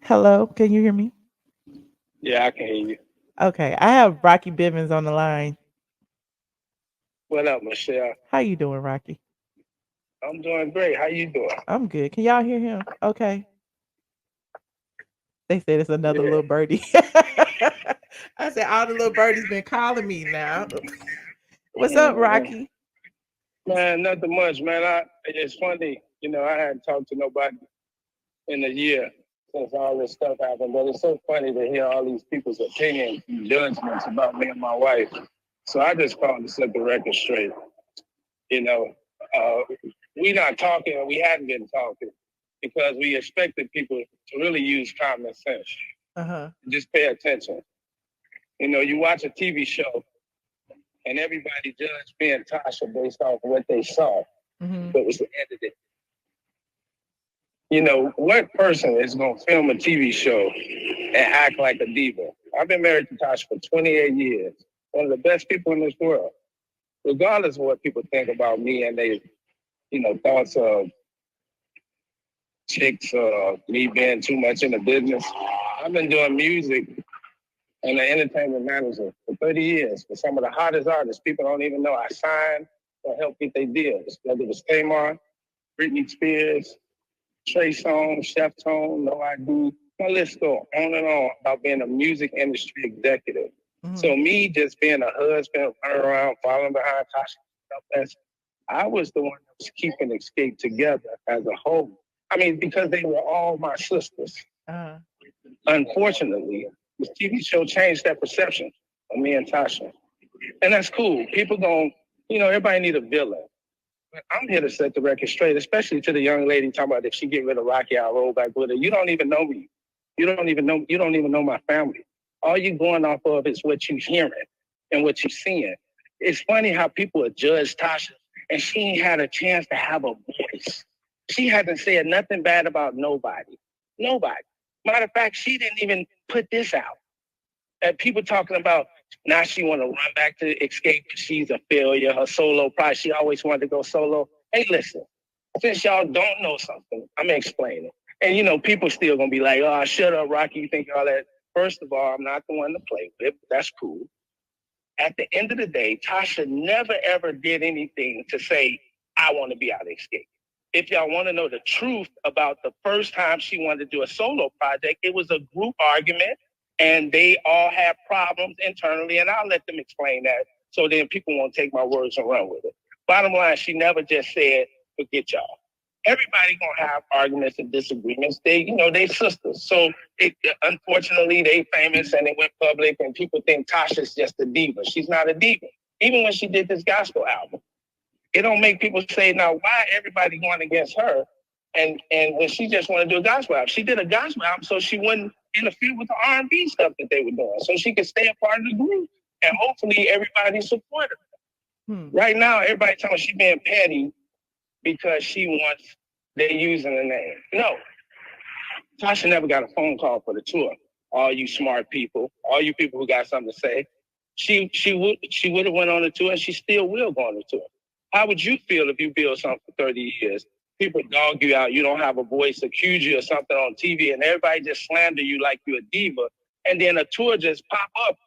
Hello, can you hear me? Yeah, I can hear you. Okay, I have Rocky Bivens on the line. What up, Michelle? How you doing, Rocky? I'm doing great. How you doing? I'm good. Can y'all hear him? Okay. They said it's another Yeah. little birdie. I said all the little birdies been calling me now. What's up, Rocky? Man, nothing much, man. It's funny, I hadn't talked to nobody in a year since all this stuff happened, but it's so funny to hear all these people's opinions and judgments about me and my wife. So I just called to set the record straight. You know, we not talking, or we hadn't been talking because we expected people to really use common sense. Just pay attention. You watch a TV show and everybody judged me and Tasha based off of what they saw, what was edited. What person is going to film a TV show and act like a diva? I've been married to Tasha for 28 years, one of the best people in this world. Regardless of what people think about me and they, thoughts of chicks or me being too much in the business, I've been doing music and an entertainment manager for 30 years for some of the hottest artists. People don't even know I signed or helped get their deals, whether it was Tamar, Britney Spears, Trey Songz, Chef Tone, No ID. My list go on and on about being a music industry executive. So me just being a husband, running around, following behind Tasha, I was the one that was keeping Xscape together as a whole. I mean, because they were all my sisters. Unfortunately, this TV show changed that perception of me and Tasha. And that's cool. People everybody need a villain. But I'm here to set the record straight, especially to the young lady talking about if she get rid of Rocky, I'll roll back with her. You don't even know me. You don't even know my family. All you going off of is what you hearing and what you seeing. It's funny how people judge Tasha and she ain't had a chance to have a voice. She hasn't said nothing bad about nobody. Nobody. Matter of fact, she didn't even put this out. And people talking about now she want to run back to Xscape. She's a failure. Her solo project. She always wanted to go solo. Hey, listen. Since y'all don't know something, I'm gonna explain it. And people still gonna be like, "Oh, shut up, Rocky. You think all that?" First of all, I'm not the one to play with. That's cool. At the end of the day, Tasha never ever did anything to say, "I want to be out of Xscape." If y'all want to know the truth about the first time she wanted to do a solo project, it was a group argument and they all had problems internally, and I'll let them explain that so then people won't take my words and run with it. Bottom line, she never just said, forget y'all. Everybody gonna have arguments and disagreements. They sisters. So unfortunately, they famous and they went public and people think Tasha's just a diva. She's not a diva. Even when she did this gospel album, it don't make people say, now, why everybody going against her? And when she just want to do a gospel album, she did a gospel album so she wouldn't interfere with the R&B stuff that they were doing, so she could stay a part of the group. And hopefully everybody supported her. Right now, everybody telling she being petty because she wants they using the name. No. Tasha never got a phone call for the tour. All you smart people, all you people who got something to say, she would have went on the tour and she still will go on the tour. How would you feel if you build something for 30 years? People dog you out, you don't have a voice, accuse you of something on TV, and everybody just slander you like you're a diva, and then a tour just pop up,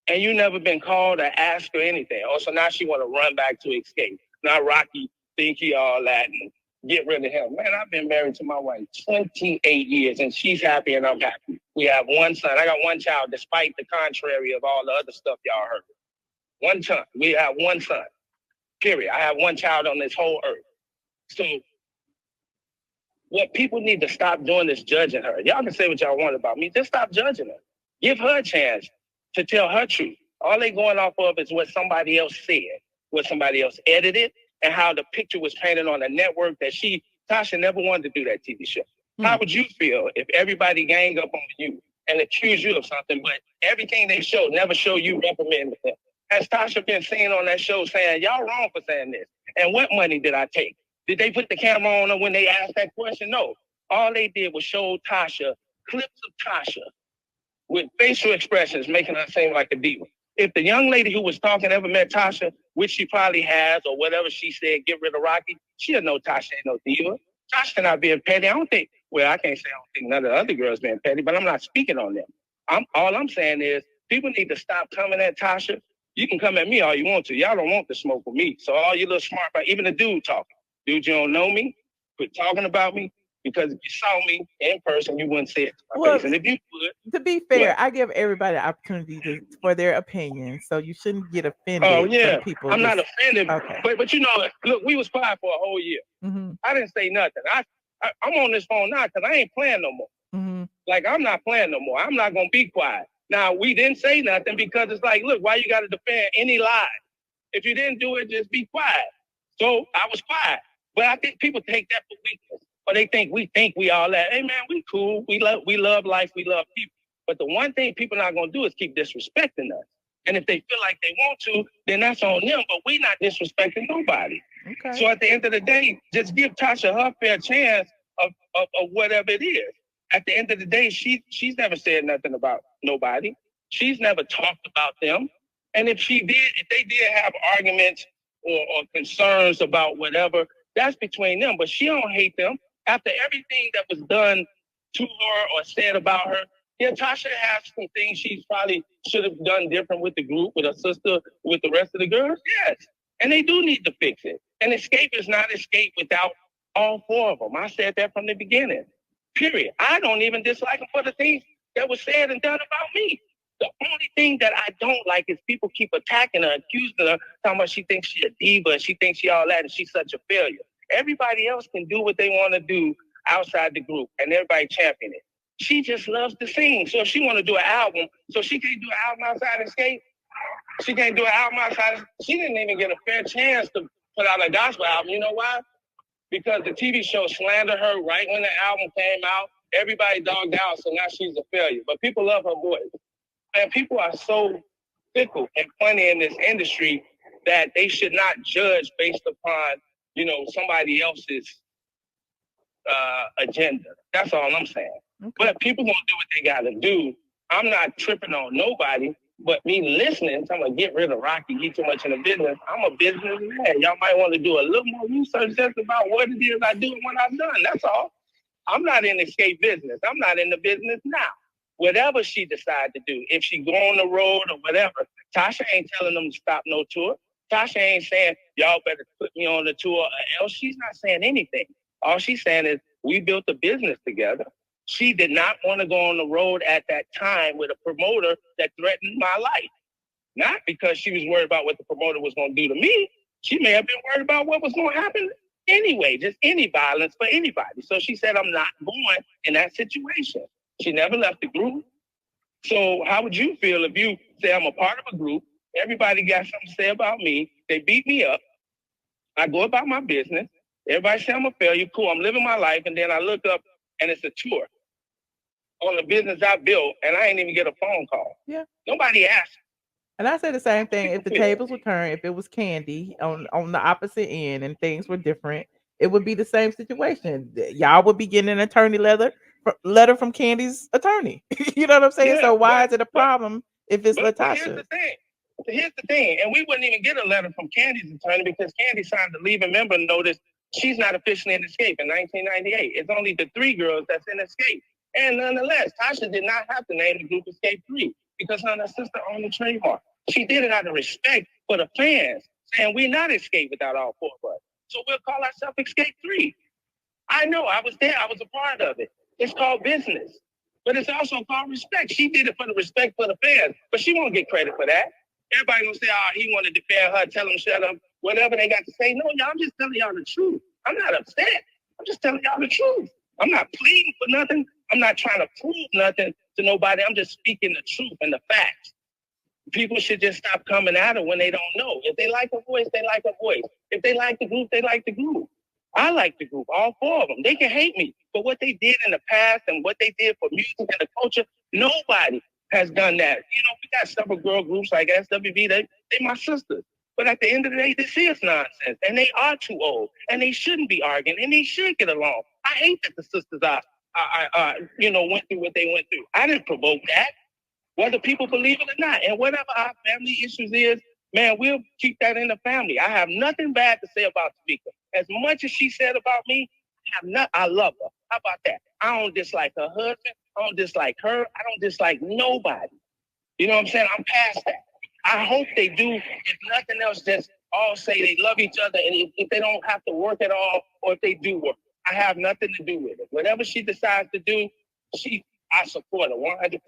and you never been called or asked or anything. Oh, so now she want to run back to Xscape. Now Rocky think he all that and get rid of him. Man, I've been married to my wife 28 years, and she's happy and I'm happy. We have one son. I got one child, despite the contrary of all the other stuff y'all heard. One son. We have one son. Period. I have one child on this whole earth. So what people need to stop doing is judging her. Y'all can say what y'all want about me. Just stop judging her. Give her a chance to tell her truth. All they going off of is what somebody else said, what somebody else edited, and how the picture was painted on a network that Tasha never wanted to do that TV show. How would you feel if everybody gang up on you and accuse you of something, but everything they show never show you reprimanding them? Has Tasha been seen on that show saying, y'all wrong for saying this? And what money did I take? Did they put the camera on her when they asked that question? No. All they did was show Tasha clips of Tasha with facial expressions making her seem like a diva. If the young lady who was talking ever met Tasha, which she probably has, or whatever she said, get rid of Rocky, she'll know Tasha ain't no diva. Tasha not being petty. I don't think Well, I can't say I don't think none of the other girls being petty, but I'm not speaking on them. All I'm saying is people need to stop coming at Tasha. You can come at me all you want to. Y'all don't want the smoke with me. So all you little smart, even the dude talking. Dude, you don't know me. Quit talking about me. Because if you saw me in person, you wouldn't say it to my face. And if you would, to be fair, I give everybody the opportunity for their opinion, so you shouldn't get offended. Oh yeah, people I'm not offended. Okay. But you know, look, we was quiet for a whole year. Mm-hmm. I didn't say nothing. I'm on this phone now because I ain't playing no more. Mm-hmm. Like I'm not playing no more. I'm not gonna be quiet. Now we didn't say nothing because it's like, look, why you got to defend any lie? If you didn't do it, just be quiet. So I was quiet. But I think people take that for weakness. Or they think we all that. Hey man, we cool. We love life. We love people. But the one thing people not gonna do is keep disrespecting us. And if they feel like they want to, then that's on them. But we not disrespecting nobody. Okay. So at the end of the day, just give Tasha her fair chance of whatever it is. At the end of the day, she's never said nothing about nobody. She's never talked about them. And if they did have arguments or concerns about whatever, that's between them. But she don't hate them. After everything that was done to her or said about her, yeah, Tasha has some things she probably should have done different with the group, with her sister, with the rest of the girls. Yes. And they do need to fix it. And Xscape is not Xscape without all four of them. I said that from the beginning. Period. I don't even dislike them for the things that were said and done about me. The only thing that I don't like is people keep attacking her, accusing her, talking about she thinks she's a diva and she thinks she all that and she's such a failure. Everybody else can do what they want to do outside the group and everybody champion it. She just loves to sing. So if she want to do an album, so she can't do an album outside Xscape. She can't do an album outside. She didn't even get a fair chance to put out a gospel album. You know why? Because the TV show slandered her right when the album came out. Everybody dogged out, so now she's a failure. But people love her voice. And people are so fickle and funny in this industry that they should not judge based upon, somebody else's agenda. That's all I'm saying. Okay. But people gonna do what they gotta do. I'm not tripping on nobody, but me listening, I'm gonna get rid of Rocky, get too much in the business. I'm a businessman. Y'all might want to do a little more research just about what it is I do and what I've done. That's all. I'm not in the Xscape business. I'm not in the business now. Whatever she decides to do, if she go on the road or whatever, Tasha ain't telling them to stop no tour. Tasha ain't saying, y'all better put me on the tour or else. She's not saying anything. All she's saying is, we built a business together. She did not want to go on the road at that time with a promoter that threatened my life. Not because she was worried about what the promoter was going to do to me. She may have been worried about what was going to happen anyway, just any violence for anybody. So she said, I'm not going in that situation. She never left the group. So how would you feel if you say I'm a part of a group, everybody got something to say about me, they beat me up, I go about my business, everybody say I'm a failure, cool, I'm living my life, and then I look up and it's a tour on the business I built, and I ain't even get a phone call. Yeah. Nobody asked. And I say the same thing. If the tables were turned, if it was Kandi on the opposite end and things were different, it would be the same situation. Y'all would be getting an attorney letter from Kandi's attorney. You know what I'm saying? Yeah, so why is it a problem if it's LaTocha? Here's the thing, and we wouldn't even get a letter from Kandi's attorney because Kandi signed the leaving member notice. She's not officially in Xscape in 1998. It's only the 3 girls that's in Xscape. And nonetheless, Tasha did not have to name the group Xscape 3 because her sister owned the trademark. She did it out of respect for the fans, saying we're not Xscape without all 4 of us. So we'll call ourselves Xscape 3. I know, I was there, I was a part of it. It's called business, but it's also called respect. She did it for the respect for the fans, but she won't get credit for that. Everybody gonna say, he wanted to defend her, tell them shut up, whatever they got to say. No, y'all, I'm just telling y'all the truth. I'm not upset. I'm just telling y'all the truth. I'm not pleading for nothing. I'm not trying to prove nothing to nobody. I'm just speaking the truth and the facts. People should just stop coming at her when they don't know. If they like her voice, they like her voice. If they like the group, they like the group. I like the group, all 4 of them. They can hate me, but what they did in the past and what they did for music and the culture, nobody has done that. We got several girl groups like SWV. They my sisters. But at the end of the day, this is nonsense, and they are too old, and they shouldn't be arguing, and they should get along. I hate that the sisters went through what they went through. I didn't provoke that, whether people believe it or not. And whatever our family issues is, man, we'll keep that in the family. I have nothing bad to say about Tamika. As much as she said about me, I love her. How about that? I don't dislike her husband. I don't dislike her. I don't dislike nobody. You know what I'm saying? I'm past that. I hope they do. If nothing else, just all say they love each other. And if they don't have to work at all, or if they do work, I have nothing to do with it. Whatever she decides to do, I support her 100%.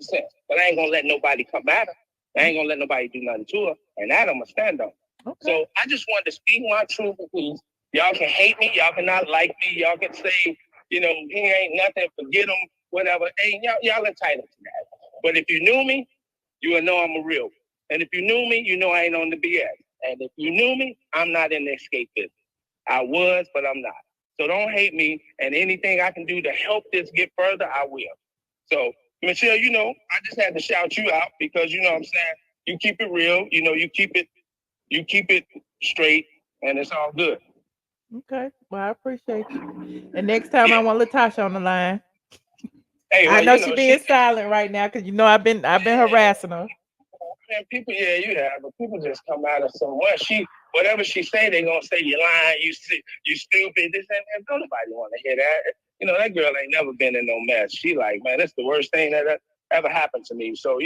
But I ain't gonna let nobody come at her. I ain't gonna let nobody do nothing to her. And that I'm gonna stand on. Okay. So I just wanted to speak my truth, please. Y'all can hate me. Y'all cannot like me. Y'all can say, he ain't nothing. Forget him. Whatever. Hey, y'all entitled to that. But if you knew me, you would know I'm a real one. And if you knew me, you know I ain't on the BS. And if you knew me, I'm not in the escape business. I was, but I'm not. So don't hate me. And anything I can do to help this get further, I will. So, Michelle, I just had to shout you out because you know what I'm saying. You keep it real. You keep it straight, and it's all good. Okay. Well, I appreciate you. And next time I want LaTocha on the line. Hey, I know she's being silent right now because I've been harassing her. Man, people, yeah, you have, but people just come at her so much. Whatever she say, they gonna say you lying, you stupid. This and nobody want to hear that. That girl ain't never been in no mess. She like, man, that's the worst thing that ever happened to me. So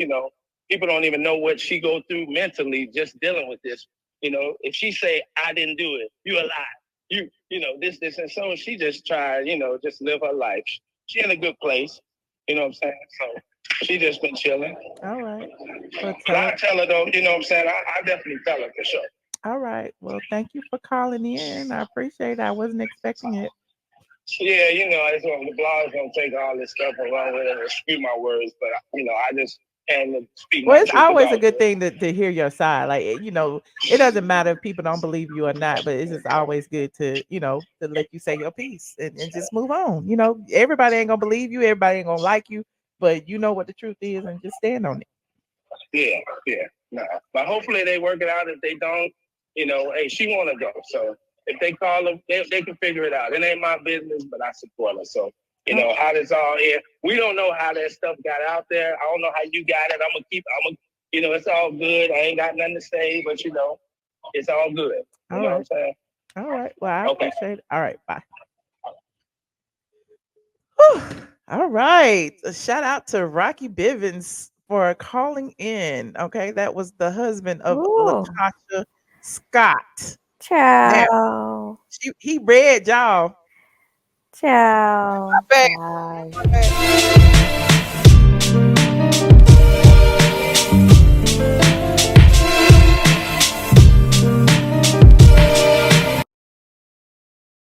people don't even know what she go through mentally just dealing with this. If she say I didn't do it, you a lie. This, and so she just tried, just live her life. She in a good place. You know what I'm saying? So she just been chilling. All right. Well, I tell her though, you know what I'm saying? I definitely tell her for sure. All right. Well, thank you for calling in. I appreciate it. I wasn't expecting it. Yeah, it's the blog's gonna take all this stuff and run with it and screw my words, but I just can speak. Well, it's always a good thing to hear your side. Like it doesn't matter if people don't believe you or not, but it's just always good to to let you say your piece and just move on. Everybody ain't gonna believe you, everybody ain't gonna like you, but you know what the truth is and just stand on it. Yeah. Nah. But hopefully they work it out. If they don't, hey, she want to go. So if they call them, they can figure it out. It ain't my business, but I support her. So, how this all here. We don't know how that stuff got out there. I don't know how you got it. It's all good. I ain't got nothing to say, but it's all good. You know what I'm saying? All right. Well, I appreciate it. All right. Bye. Whew. All right. A shout out to Rocky Bivens for calling in. Okay. That was the husband of LaTocha Scott. Now, he read y'all. Ciao. My bad. Bye. My bad.